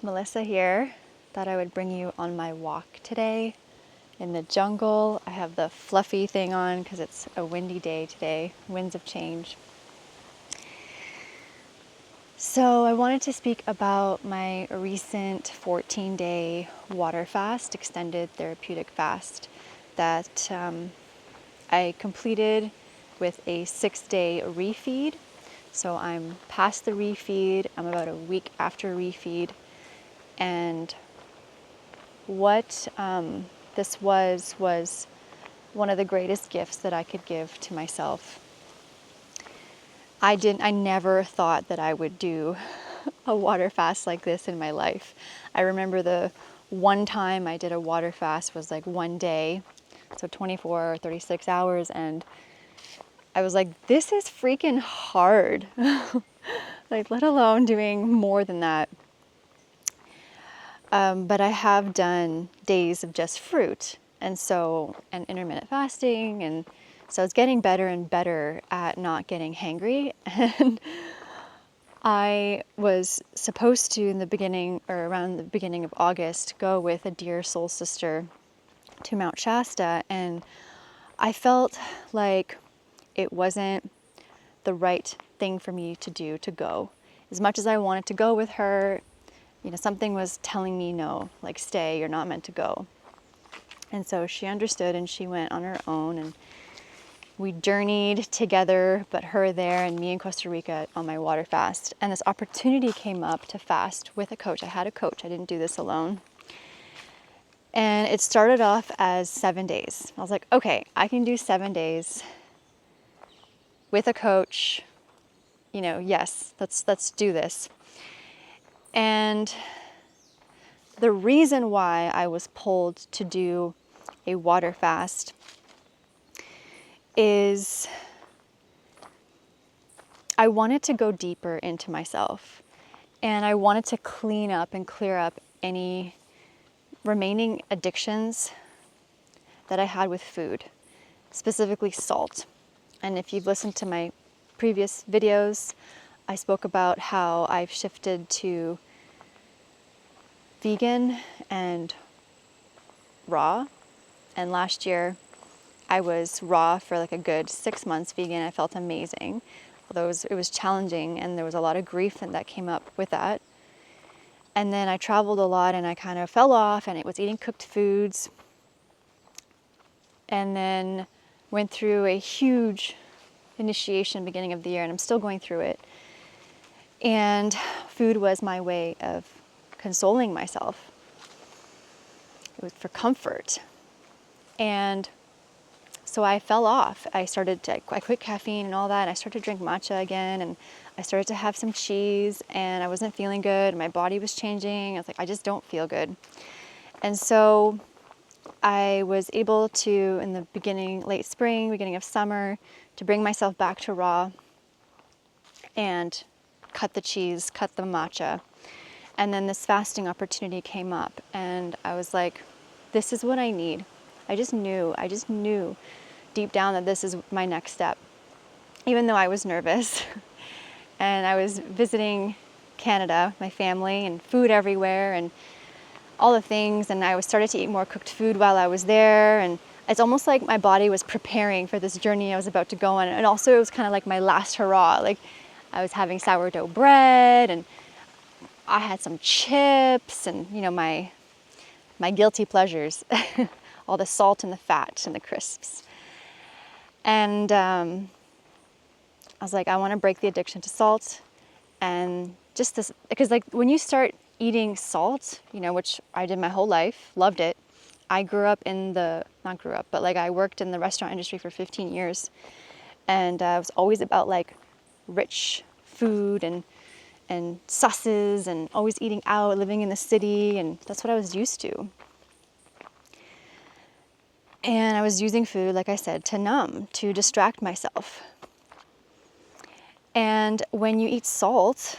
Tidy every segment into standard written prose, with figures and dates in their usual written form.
Melissa here. Thought I would bring you on my walk today in the jungle. I have the fluffy thing on because it's a windy day today, winds of change. So I wanted to speak about my recent 14-day water fast, extended therapeutic fast that I completed with a 6-day refeed. So I'm past the refeed, I'm about a week after refeed. And what this was one of the greatest gifts that I could give to myself. I never thought that I would do a water fast like this in my life. I remember the one time I did a water fast was like one day, so 24 or 36 hours, and I was like, this is freaking hard. Like, let alone doing more than that. But I have done days of just fruit, and intermittent fasting, and so it's getting better and better at not getting hangry. And I was supposed to, in the beginning, or around the beginning of August, go with a dear soul sister to Mount Shasta, and I felt like it wasn't the right thing for me to do, to go. As much as I wanted to go with her, something was telling me no, like, stay, you're not meant to go. And so she understood and she went on her own, and we journeyed together, but her there and me in Costa Rica on my water fast. And this opportunity came up to fast with a coach. I had a coach, I didn't do this alone. And it started off as 7 days. I was like, okay, I can do 7 days with a coach. Yes, let's do this. And the reason why I was pulled to do a water fast is I wanted to go deeper into myself, and I wanted to clean up and clear up any remaining addictions that I had with food, specifically salt. And if you've listened to my previous videos, I spoke about how I've shifted to vegan and raw. And last year I was raw for like a good 6 months, vegan. I felt amazing, although it was challenging, and there was a lot of grief that came up with that. And then I traveled a lot and I kind of fell off, and it was eating cooked foods, and then went through a huge initiation beginning of the year, and I'm still going through it. And food was my way of consoling myself. It was for comfort. And so I fell off. I quit caffeine and all that, and I started to drink matcha again, and I started to have some cheese, and I wasn't feeling good. My body was changing. I was like, I just don't feel good. And so I was able to, in the late spring, beginning of summer, to bring myself back to raw and cut the cheese, cut the matcha. And then this fasting opportunity came up, and I was like, this is what I need. I just knew deep down that this is my next step, even though I was nervous. And I was visiting Canada, my family, and food everywhere, and all the things. And I started to eat more cooked food while I was there. And it's almost like my body was preparing for this journey I was about to go on. And also it was kind of like my last hurrah. Like, I was having sourdough bread, and I had some chips, and my guilty pleasures, all the salt and the fat and the crisps. And I was like, I want to break the addiction to salt. And just this, because like when you start eating salt, which I did my whole life, loved it. I worked in the restaurant industry for 15 years. And I was always about like rich food and sauces, and always eating out, living in the city, and that's what I was used to. And I was using food, like I said, to numb, to distract myself. And when you eat salt,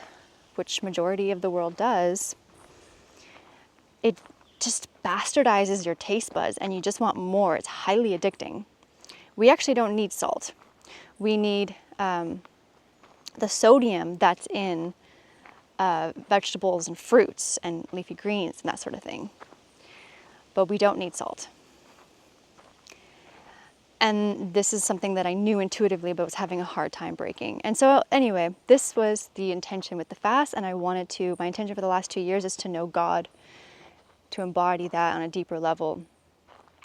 which majority of the world does, it just bastardizes your taste buds, and you just want more. It's highly addicting. We actually don't need salt. We need the sodium that's in vegetables and fruits and leafy greens and that sort of thing. But we don't need salt. And this is something that I knew intuitively but was having a hard time breaking. And so anyway, this was the intention with the fast, and my intention for the last 2 years is to know God, to embody that on a deeper level.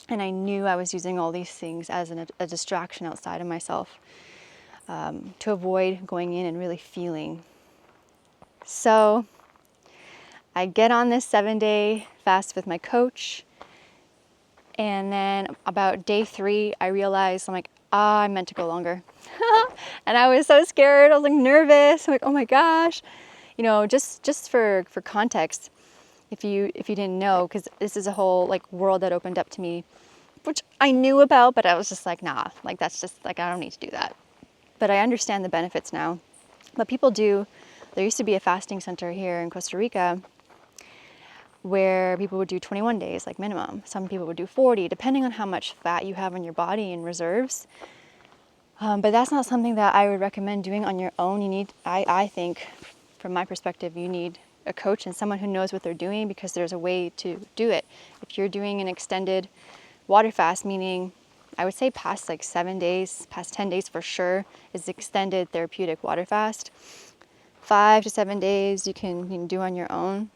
And I knew I was using all these things as a distraction outside of myself, to avoid going in and really feeling. So I get on this 7-day fast with my coach. And then about day 3, I realized, I'm like, I meant to go longer. And I was so scared. I was like nervous. I'm like, oh my gosh. You know, just for context, if you didn't know, because this is a whole like world that opened up to me, which I knew about, but I was just like, nah, like that's just like, I don't need to do that. But I understand the benefits now. But people do. There used to be a fasting center here in Costa Rica where people would do 21 days, like minimum. Some people would do 40, depending on how much fat you have in your body in reserves. But that's not something that I would recommend doing on your own. You need, I think, from my perspective, you need a coach and someone who knows what they're doing, because there's a way to do it. If you're doing an extended water fast, meaning I would say past like 7 days, past 10 days for sure, is extended therapeutic water fast. 5 to 7 days you can do on your own.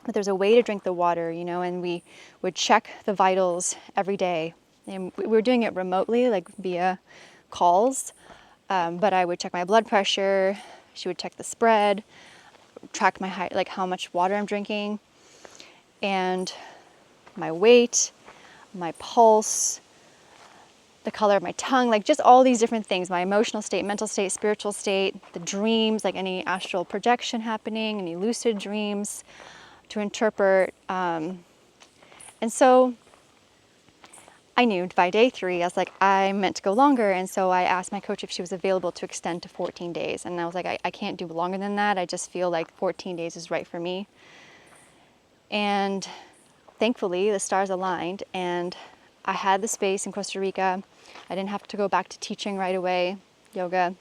But there's a way to drink the water, you know, and we would check the vitals every day. And we were doing it remotely, like via calls. But I would check my blood pressure. She would check the spread, track my height, like how much water I'm drinking, and my weight, my pulse, the color of my tongue, like just all these different things, my emotional state, mental state, spiritual state, the dreams, like any astral projection happening, any lucid dreams to interpret. And so I knew by day 3, I was like, I meant to go longer. And so I asked my coach if she was available to extend to 14 days. And I was like, I can't do longer than that. I just feel like 14 days is right for me. And thankfully, the stars aligned, and I had the space in Costa Rica. I didn't have to go back to teaching right away, yoga.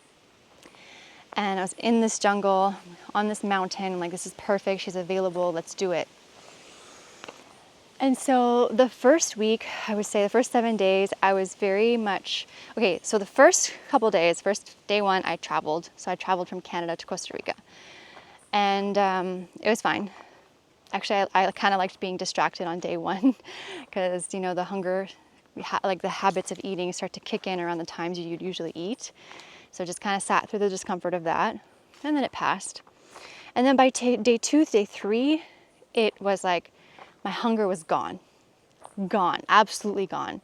And I was in this jungle, on this mountain. I'm like, this is perfect. She's available. Let's do it. And so the first week, I would say the first 7 days, I was very much, okay, so the first couple days, first day 1, I traveled. So I traveled from Canada to Costa Rica. And it was fine. Actually, I kind of liked being distracted on day 1 because, you know, the hunger, like the habits of eating start to kick in around the times you'd usually eat. So just kind of sat through the discomfort of that, and then it passed. And then by day 2, day 3, it was like my hunger was gone, absolutely gone.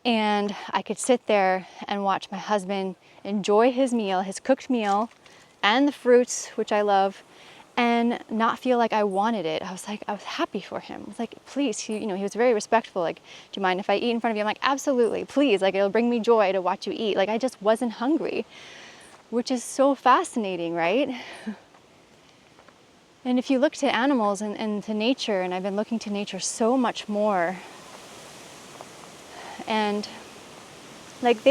And I could sit there and watch my husband enjoy his meal, his cooked meal, and the fruits, which I love, and not feel like I wanted it. I was happy for him. I was like, please, he was very respectful. Like, do you mind if I eat in front of you? I'm like, absolutely, please. Like, it'll bring me joy to watch you eat. Like, I just wasn't hungry, which is so fascinating, right? And if you look to animals and to nature, and I've been looking to nature so much more, and like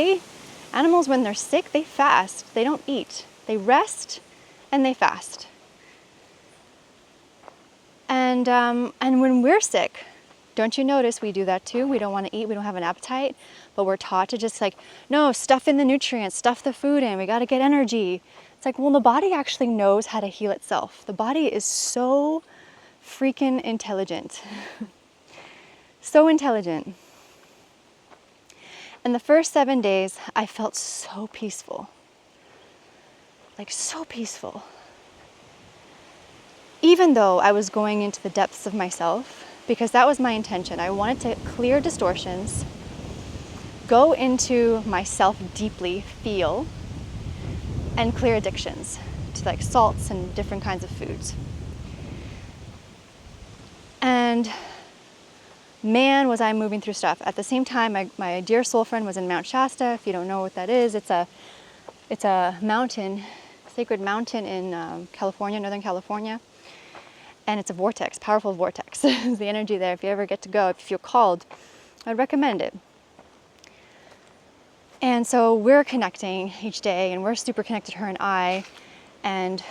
animals when they're sick, they fast. They don't eat. They rest and they fast. And when we're sick, don't you notice we do that too? We don't want to eat, we don't have an appetite, but we're taught to just like, no, stuff in the nutrients, stuff the food in, we got to get energy. It's like, well, the body actually knows how to heal itself. The body is so freaking intelligent. So intelligent. And the first 7 days, I felt so peaceful. Like, so peaceful. Even though I was going into the depths of myself, because that was my intention. I wanted to clear distortions, go into myself deeply, feel, and clear addictions to like salts and different kinds of foods. And man, was I moving through stuff. At the same time, my dear soul friend was in Mount Shasta. If you don't know what that is, it's a mountain, sacred mountain in California, Northern California. And it's a vortex, powerful vortex. The energy there, if you ever get to go, if you feel called, I'd recommend it. And so we're connecting each day, and we're super connected, her and I. And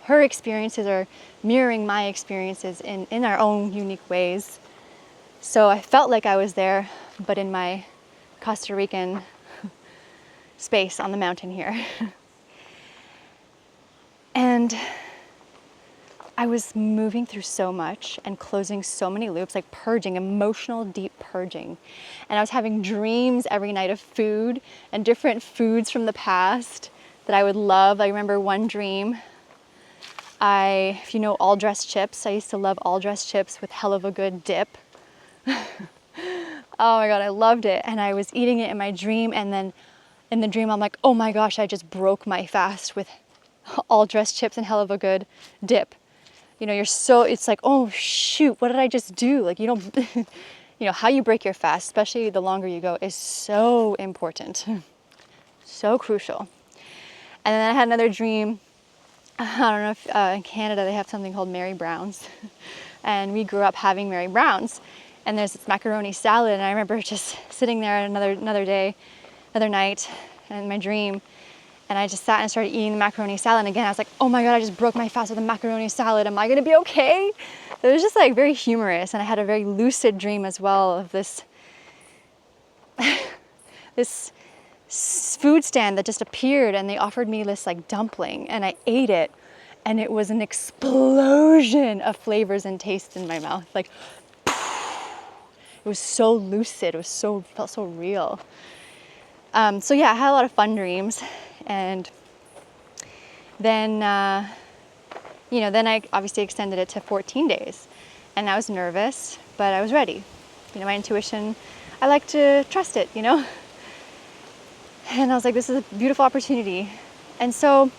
her experiences are mirroring my experiences in our own unique ways. So I felt like I was there, but in my Costa Rican space on the mountain here. And I was moving through so much and closing so many loops, like purging, emotional, deep purging. And I was having dreams every night of food and different foods from the past that I would love. I remember one dream. If you know all dressed chips, I used to love all dressed chips with hell of a good dip. Oh my God, I loved it. And I was eating it in my dream. And then in the dream, I'm like, oh my gosh, I just broke my fast with all dressed chips and hell of a good dip. You know, it's like, oh shoot, what did I just do? Like, you don't, you know, how you break your fast, especially the longer you go, is so important, so crucial. And then I had another dream. I don't know if in Canada they have something called Mary Browns, and we grew up having Mary Browns. And there's this macaroni salad, and I remember just sitting there another night in my dream, and I just sat and started eating the macaroni salad. And again, I was like, oh my God, I just broke my fast with a macaroni salad. Am I gonna be okay? It was just like very humorous. And I had a very lucid dream as well of this, this food stand that just appeared, and they offered me this like dumpling, and I ate it. And it was an explosion of flavors and tastes in my mouth. Like, it was so lucid, felt so real. So yeah, I had a lot of fun dreams. And then, then I obviously extended it to 14 days. And I was nervous, but I was ready. You know, my intuition, I like to trust it, you know? And I was like, this is a beautiful opportunity. And so,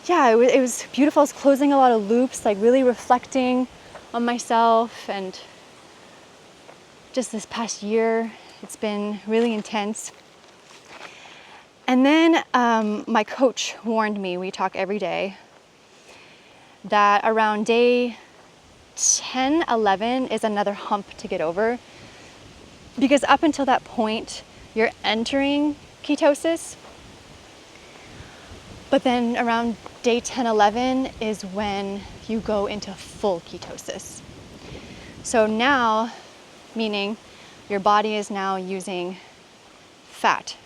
yeah, it was beautiful. I was closing a lot of loops, like really reflecting on myself. And just this past year, it's been really intense. And then my coach warned me, we talk every day, that around day 10, 11 is another hump to get over. Because up until that point, you're entering ketosis. But then around day 10, 11 is when you go into full ketosis. So now, meaning your body is now using fat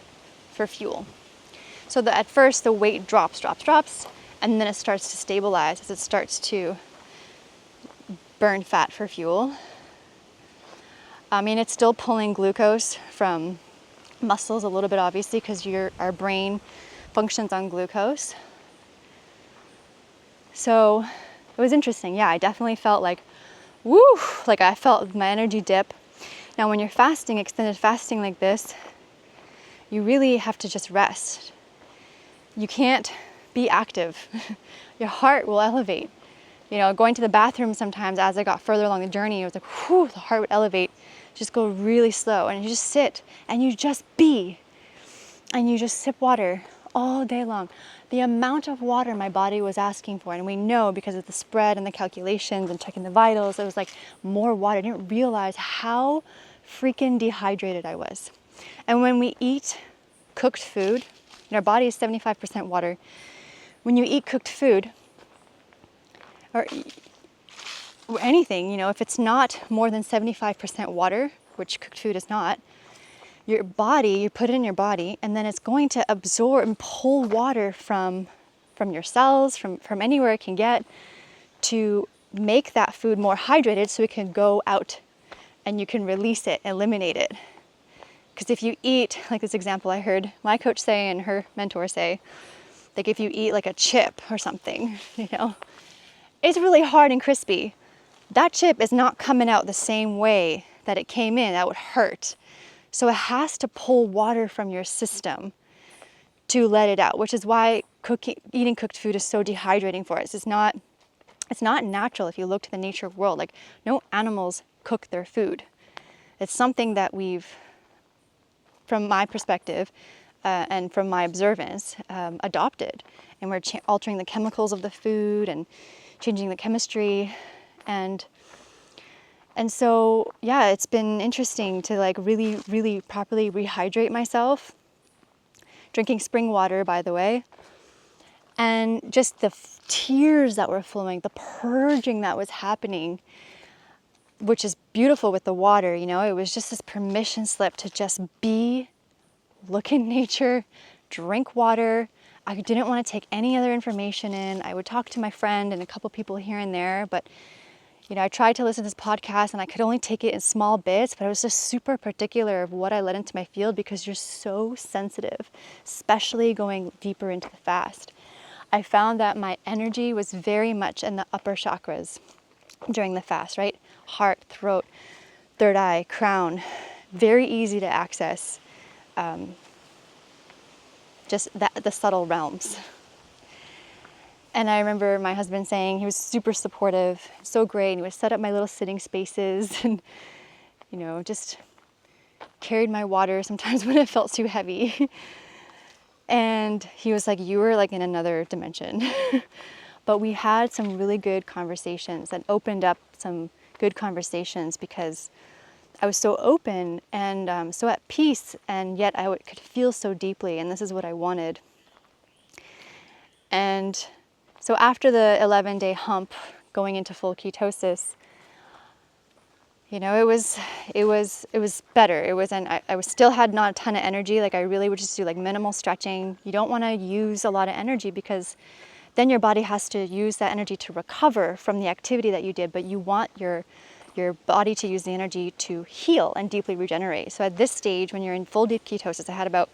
for fuel. So that at first the weight drops, and then it starts to stabilize as it starts to burn fat for fuel. I mean, it's still pulling glucose from muscles a little bit, obviously, because our brain functions on glucose. So it was interesting. Yeah, I definitely felt like, woo, like I felt my energy dip. Now, when you're fasting, extended fasting like this, you really have to just rest. You can't be active. Your heart will elevate. You know, going to the bathroom sometimes as I got further along the journey, it was like, whew, the heart would elevate. Just go really slow, and you just sit and you just be, and you just sip water all day long. The amount of water my body was asking for, and we know because of the spread and the calculations and checking the vitals, it was like more water. I didn't realize how freaking dehydrated I was. And when we eat cooked food, and our body is 75% water, when you eat cooked food, or anything, you know, if it's not more than 75% water, which cooked food is not, your body, you put it in your body, and then it's going to absorb and pull water from your cells, from anywhere it can get, to make that food more hydrated so it can go out and you can release it, eliminate it. Because if you eat, like this example I heard my coach say and her mentor say, like if you eat like a chip or something, you know, it's really hard and crispy. That chip is not coming out the same way that it came in. That would hurt. So it has to pull water from your system to let it out, which is why eating cooked food is so dehydrating for us. It's not natural if you look to the nature world. Like, no animals cook their food. It's something that we've, from my perspective and from my observance, adopted. And we're altering the chemicals of the food and changing the chemistry. And so, yeah, it's been interesting to like really, really properly rehydrate myself. Drinking spring water, by the way. And just the tears that were flowing, the purging that was happening, which is beautiful with the water, you know, it was just this permission slip to just be, look in nature, drink water. I didn't want to take any other information in. I would talk to my friend and a couple people here and there, but you know, I tried to listen to this podcast and I could only take it in small bits, but I was just super particular of what I let into my field because you're so sensitive, especially going deeper into the fast. I found that my energy was very much in the upper chakras during the fast, right? Heart, throat, third eye, crown, very easy to access. Just the subtle realms. And I remember my husband saying he was super supportive, so great, and he would set up my little sitting spaces and, you know, just carried my water sometimes when it felt too heavy. And he was like, you were like in another dimension. But we had some really good conversations and opened up some good conversations because I was so open and so at peace, and yet I could feel so deeply, and this is what I wanted. And so after the 11-day hump, going into full ketosis, you know, it was better. It wasn't. I still had not a ton of energy. Like I really would just do like minimal stretching. You don't want to use a lot of energy because then your body has to use that energy to recover from the activity that you did. But you want your body to use the energy to heal and deeply regenerate. So at this stage, when you're in full deep ketosis, I had about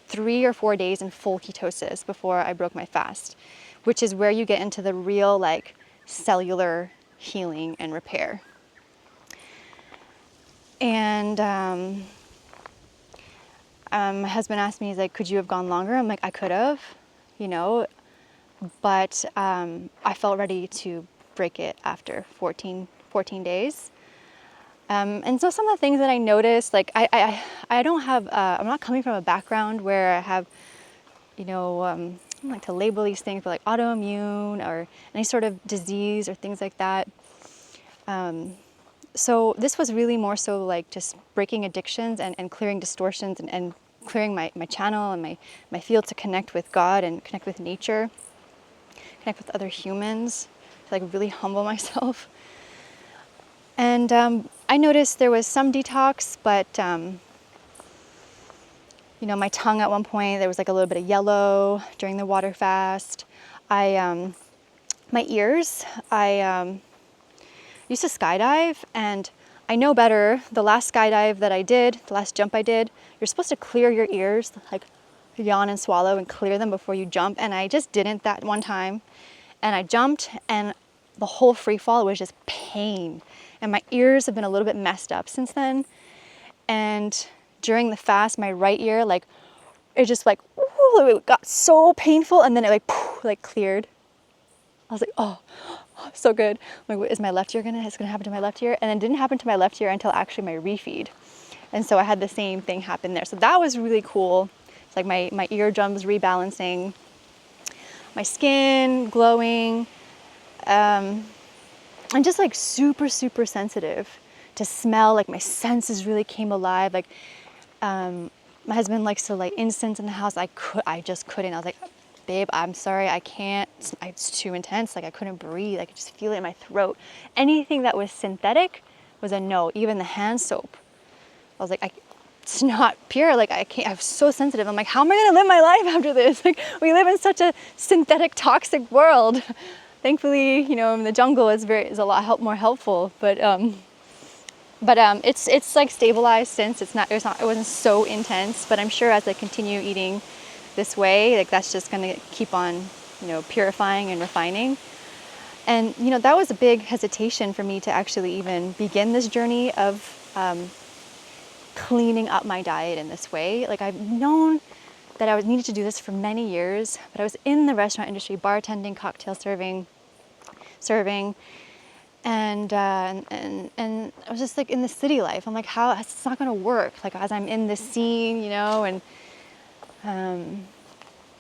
3 or 4 days in full ketosis before I broke my fast, which is where you get into the real like cellular healing and repair. And my husband asked me, he's like, could you have gone longer? I'm like, I could have, you know, but I felt ready to break it after 14 days. And so some of the things that I noticed, like I don't have, I'm not coming from a background where I have, you know, I don't like to label these things, but like autoimmune or any sort of disease or things like that. So this was really more so like just breaking addictions and clearing distortions and clearing my channel and my field to connect with God and connect with nature, connect with other humans, to like really humble myself. And I noticed there was some detox, but you know, my tongue at one point, there was like a little bit of yellow during the water fast. My ears, I used to skydive, and I know better. The last skydive that I did, the last jump I did, you're supposed to clear your ears, like yawn and swallow and clear them before you jump. And I just didn't that one time. And I jumped, and the whole free fall was just pain. And my ears have been a little bit messed up since then. And during the fast, my right ear, like, it just like, ooh, it got so painful. And then it like cleared. I was like, oh, so good. I'm like, is my left ear it's gonna happen to my left ear? And it didn't happen to my left ear until actually my refeed. And so I had the same thing happen there. So that was really cool. It's like my eardrums rebalancing, my skin glowing, and just like super, super sensitive to smell. Like my senses really came alive. Like my husband likes to light incense in the house. I just couldn't. I was like, babe, I'm sorry, I can't. It's too intense. Like I couldn't breathe. I could just feel it in my throat. Anything that was synthetic was a no. Even the hand soap. I was like, it's not pure. Like I can't. I'm so sensitive. I'm like, how am I gonna live my life after this? Like we live in such a synthetic, toxic world. Thankfully, you know, the jungle is a lot more helpful. But it's like stabilized since. It wasn't so intense. But I'm sure as I continue eating this way, like that's just going to keep on, you know, purifying and refining. And you know, that was a big hesitation for me to actually even begin this journey of cleaning up my diet in this way. Like I've known that I needed to do this for many years, but I was in the restaurant industry, bartending, cocktail serving, and I was just like in the city life. I'm like, how it's not going to work. Like as I'm in this scene, you know, and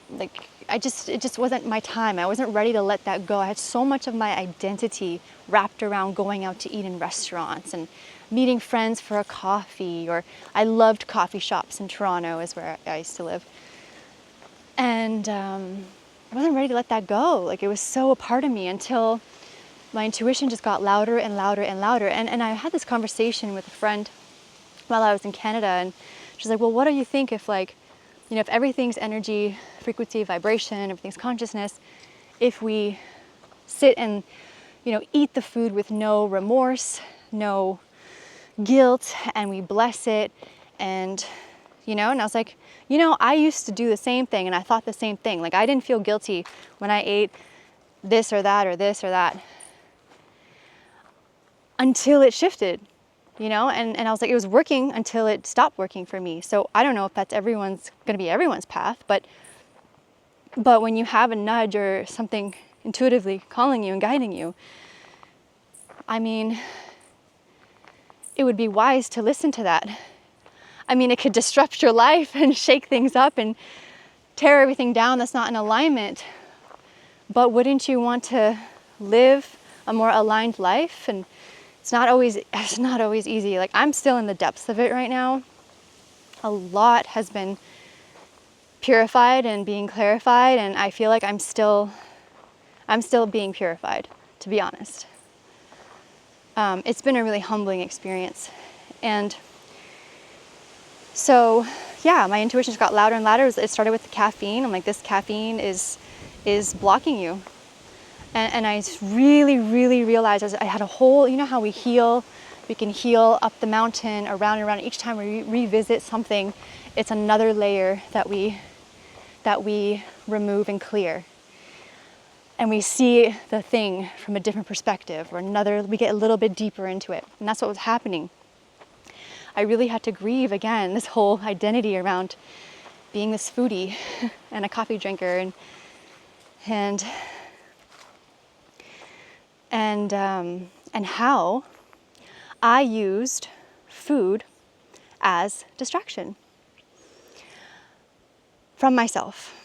like it just wasn't my time. I wasn't ready to let that go. I had so much of my identity wrapped around going out to eat in restaurants and meeting friends for a coffee, or I loved coffee shops in Toronto is where I used to live. And I wasn't ready to let that go. Like it was so a part of me until my intuition just got louder and louder and louder. And I had this conversation with a friend while I was in Canada, and she's like, well, what do you think if like, you know, if everything's energy, frequency, vibration, everything's consciousness, if we sit and, you know, eat the food with no remorse, no guilt, and we bless it, and, you know, and I was like, you know, I used to do the same thing and I thought the same thing. Like I didn't feel guilty when I ate this or that or this or that until it shifted, you know, and I was like, it was working until it stopped working for me. So I don't know if that's gonna be everyone's path, but when you have a nudge or something intuitively calling you and guiding you, I mean, it would be wise to listen to that. I mean, it could disrupt your life and shake things up and tear everything down that's not in alignment. But wouldn't you want to live a more aligned life? And it's not always easy. Like I'm still in the depths of it right now. A lot has been purified and being clarified, and I feel like I'm still being purified, to be honest. It's been a really humbling experience. And so, yeah, my intuition just got louder and louder. It started with the caffeine. I'm like, this caffeine is blocking you. And I really, really realized I had a whole, you know how we can heal up the mountain, around and around. Each time we revisit something, it's another layer that we remove and clear. And we see the thing from a different perspective, or we get a little bit deeper into it. And that's what was happening. I really had to grieve again this whole identity around being this foodie and a coffee drinker and how I used food as distraction from myself,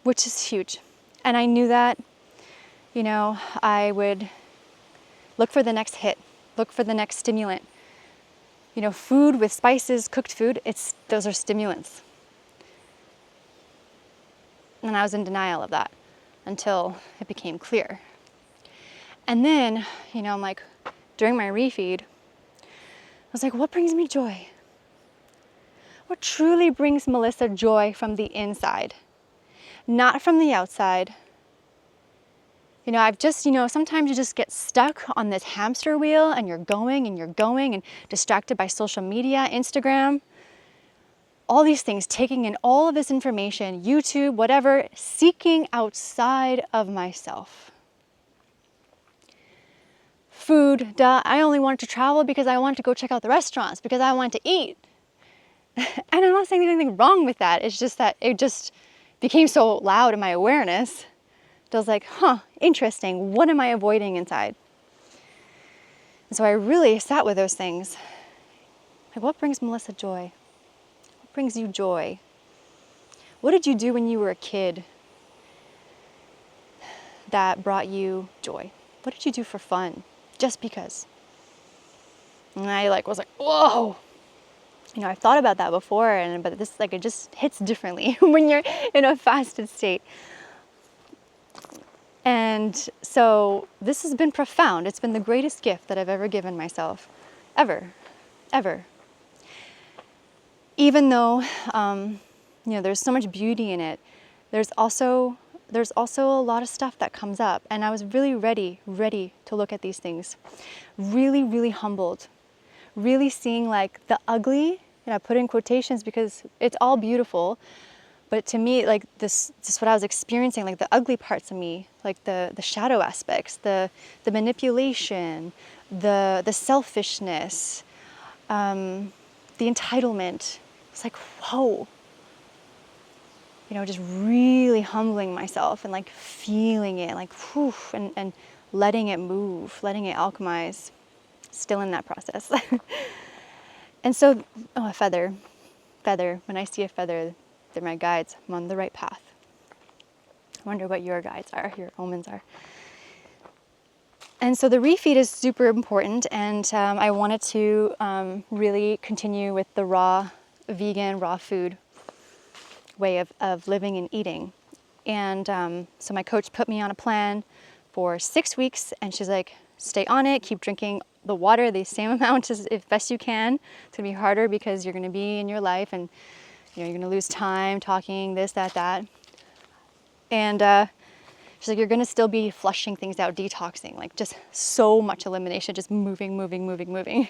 which is huge. And I knew that, you know, I would look for the next hit, look for the next stimulant. You know, food with spices, cooked food, those are stimulants. And I was in denial of that until it became clear. And then, you know, I'm like, during my refeed, I was like, what brings me joy? What truly brings Melissa joy from the inside, not from the outside? You know, sometimes you just get stuck on this hamster wheel and you're going and distracted by social media, Instagram, all these things, taking in all of this information, YouTube, whatever, seeking outside of myself. Food, I only wanted to travel because I wanted to go check out the restaurants, because I wanted to eat. And I'm not saying there's anything wrong with that. It's just that it just became so loud in my awareness. I was like, interesting. What am I avoiding inside? And so I really sat with those things. Like, what brings Melissa joy? What brings you joy? What did you do when you were a kid that brought you joy? What did you do for fun? Just because? And I was like, whoa. You know, I've thought about that before, but this, it just hits differently when you're in a fasted state. And so this has been profound. It's been the greatest gift that I've ever given myself, ever. Even though, there's so much beauty in it, there's also a lot of stuff that comes up. And I was really ready to look at these things. Really, really humbled. Really seeing the ugly, and I put in quotations because it's all beautiful. But to me, this what I was experiencing, the ugly parts of me, the shadow aspects, the manipulation, the selfishness, the entitlement. It's whoa. You know, just really humbling myself and feeling it, whew, and letting it move, letting it alchemize. Still in that process. And so, a feather. When I see a feather, they're my guides. I'm on the right path. I wonder what your guides are, your omens are. And so the refeed is super important, and I wanted to really continue with the vegan, raw food way of living and eating. And so my coach put me on a plan for 6 weeks, and she's like, stay on it, keep drinking the water the same amount as best you can. It's gonna be harder because you're gonna be in your life, and you're gonna lose time talking, this, that. And she's like, you're gonna still be flushing things out, detoxing, like just so much elimination, just moving.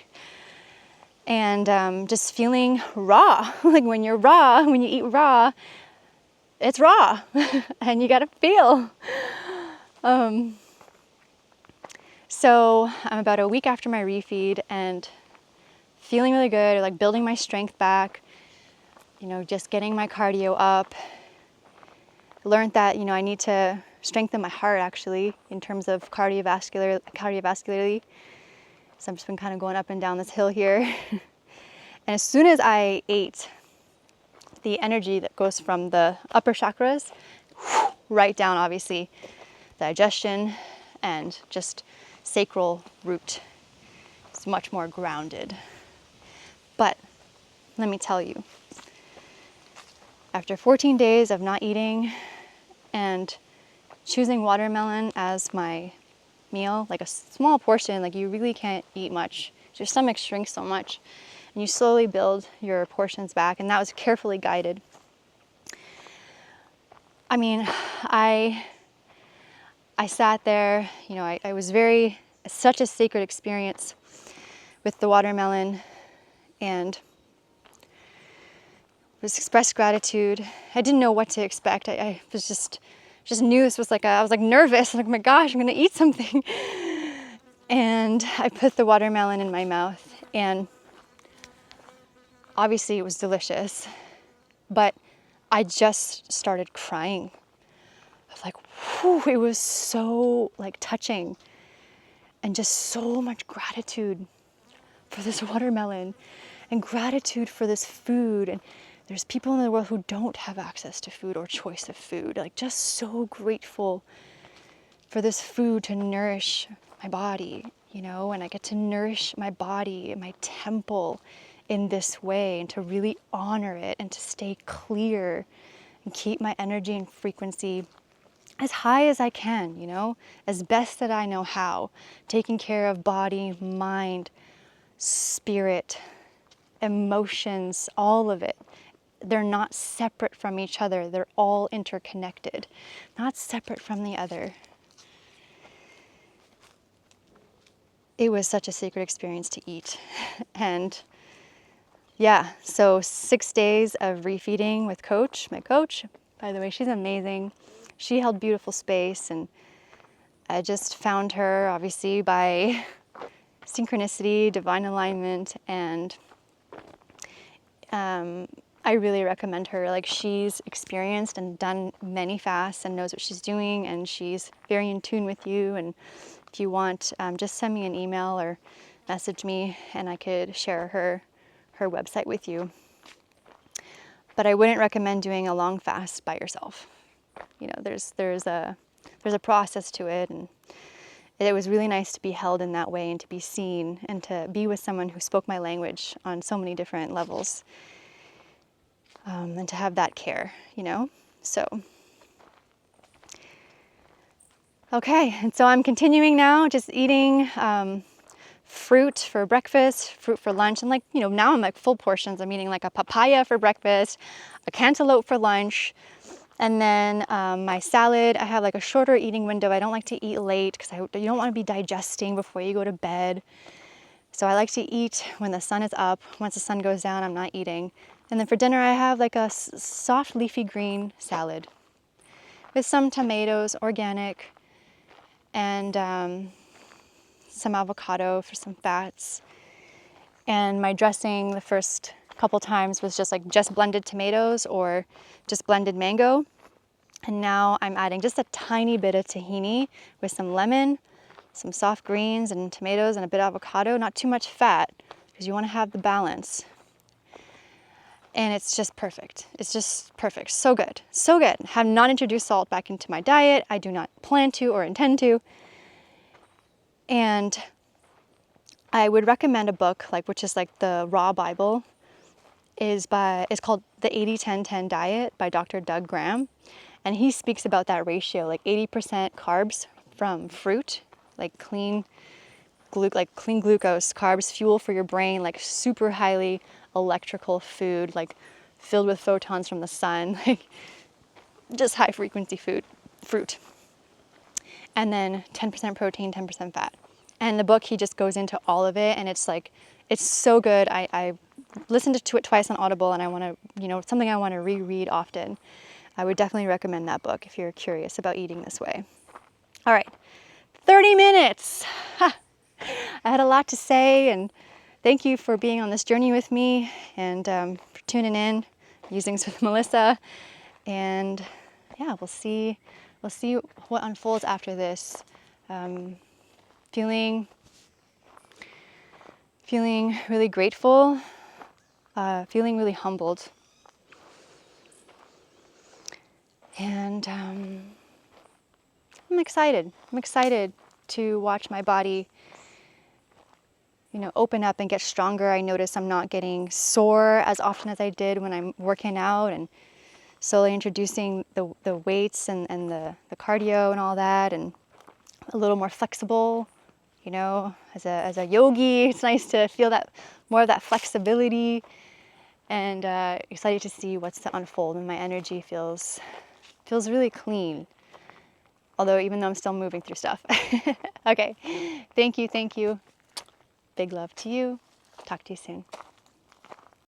And just feeling raw. Like when you're raw, when you eat raw, it's raw and you gotta feel. So I'm about a week after my refeed and feeling really good, like building my strength back, just getting my cardio up. Learned that, I need to strengthen my heart actually in terms of cardiovascularly. So I've just been kind of going up and down this hill here. And as soon as I ate, the energy that goes from the upper chakras right down, obviously, digestion and just sacral root. It's much more grounded. But let me tell you, after 14 days of not eating and choosing watermelon as my meal, like a small portion, like you really can't eat much. Your stomach shrinks so much. And you slowly build your portions back, and that was carefully guided. I mean, I sat there, I was such a sacred experience with the watermelon, and was expressed gratitude. I didn't know what to expect. I was just knew this was I was like nervous, like, oh my gosh, I'm gonna eat something. And I put the watermelon in my mouth, and obviously it was delicious, but I just started crying. I was like, whew, it was so touching, and just so much gratitude for this watermelon and gratitude for this food. And there's people in the world who don't have access to food or choice of food. Just so grateful for this food to nourish my body, and I get to nourish my body, my temple in this way, and to really honor it and to stay clear and keep my energy and frequency as high as I can, as best that I know how, taking care of body, mind, spirit, emotions, all of it. They're not separate from each other. They're all interconnected, not separate from the other. It was such a sacred experience to eat. And yeah, so 6 days of refeeding with my coach, by the way, she's amazing. She held beautiful space, and I just found her obviously by synchronicity, divine alignment, and I really recommend her. She's experienced and done many fasts and knows what she's doing, and she's very in tune with you. And if you want, just send me an email or message me, and I could share her website with you. But I wouldn't recommend doing a long fast by yourself. There's a process to it, and it was really nice to be held in that way and to be seen and to be with someone who spoke my language on so many different levels, and to have that care, So, okay, and so I'm continuing now, just eating fruit for breakfast, fruit for lunch, and now I'm full portions. I'm eating a papaya for breakfast, a cantaloupe for lunch, and then my salad. I have a shorter eating window. I don't like to eat late because you don't want to be digesting before you go to bed. So I like to eat when the sun is up. Once the sun goes down, I'm not eating. And then for dinner, I have a soft leafy green salad with some tomatoes, organic, and some avocado for some fats. And my dressing the first couple times was just blended tomatoes or just blended mango. And now I'm adding just a tiny bit of tahini with some lemon, some soft greens and tomatoes, and a bit of avocado. Not too much fat because you want to have the balance. And it's just perfect. It's just perfect. So good. So good. Have not introduced salt back into my diet. I do not plan to or intend to. And I would recommend a book, which is the Raw Bible, is called The 80-10-10 Diet by Dr. Doug Graham. And he speaks about that ratio, like 80% carbs from fruit, like clean glucose, carbs, fuel for your brain, like super highly electrical food, like filled with photons from the sun, like just high frequency fruit. And then 10% protein, 10% fat. And in the book, he just goes into all of it, and it's like, it's so good. I listened to it twice on Audible, and I want to, something I want to reread often. I would definitely recommend that book if you're curious about eating this way. All right, 30 minutes. Ha! I had a lot to say, and thank you for being on this journey with me, and for tuning in, Musings with Melissa. And yeah, we'll see what unfolds after this. Feeling really grateful, feeling really humbled, and I'm excited. I'm excited to watch my body, open up and get stronger. I notice I'm not getting sore as often as I did when I'm working out, and slowly introducing the weights and the cardio and all that, and a little more flexible. As a yogi, it's nice to feel that more of that flexibility, and excited to see what's to unfold. And my energy feels really clean. Although, even though I'm still moving through stuff. Okay, thank you. Big love to you. Talk to you soon.